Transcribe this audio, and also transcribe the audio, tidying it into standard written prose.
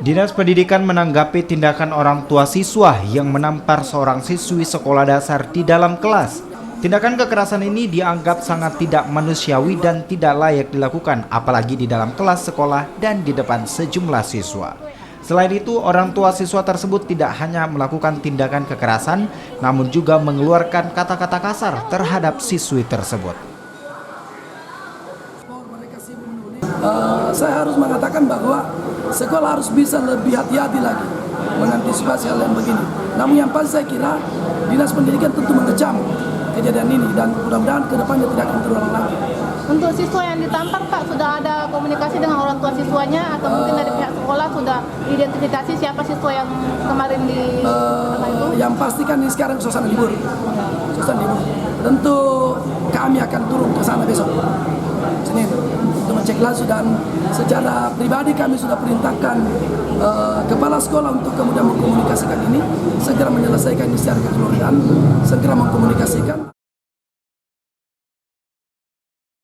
Dinas Pendidikan menanggapi tindakan orang tua siswa yang menampar seorang siswi sekolah dasar di dalam kelas. Tindakan kekerasan ini dianggap sangat tidak manusiawi dan tidak layak dilakukan, apalagi di dalam kelas sekolah dan di depan sejumlah siswa. Selain itu, orang tua siswa tersebut tidak hanya melakukan tindakan kekerasan, namun juga mengeluarkan kata-kata kasar terhadap siswi tersebut. Saya harus mengatakan bahwa sekolah harus bisa lebih hati-hati lagi mengantisipasi hal yang begini. Namun yang pasti saya kira Dinas Pendidikan tentu mengecam kejadian ini dan mudah-mudahan ke depannya tidak akan terulang lagi. Untuk siswa yang ditampar, Pak, sudah ada komunikasi dengan orang tua siswanya atau mungkin dari pihak sekolah sudah identifikasi siapa siswa yang kemarin di itu? Yang pasti kan ini sekarang suasana libur. Tentu kami akan turun ke sana besok Senin untuk mengecek langsung, dan secara pribadi kami sudah perintahkan kepala sekolah untuk kemudian mengkomunikasikan ini, segera menyelesaikan ini secara kekeluargaan, segera mengkomunikasikan.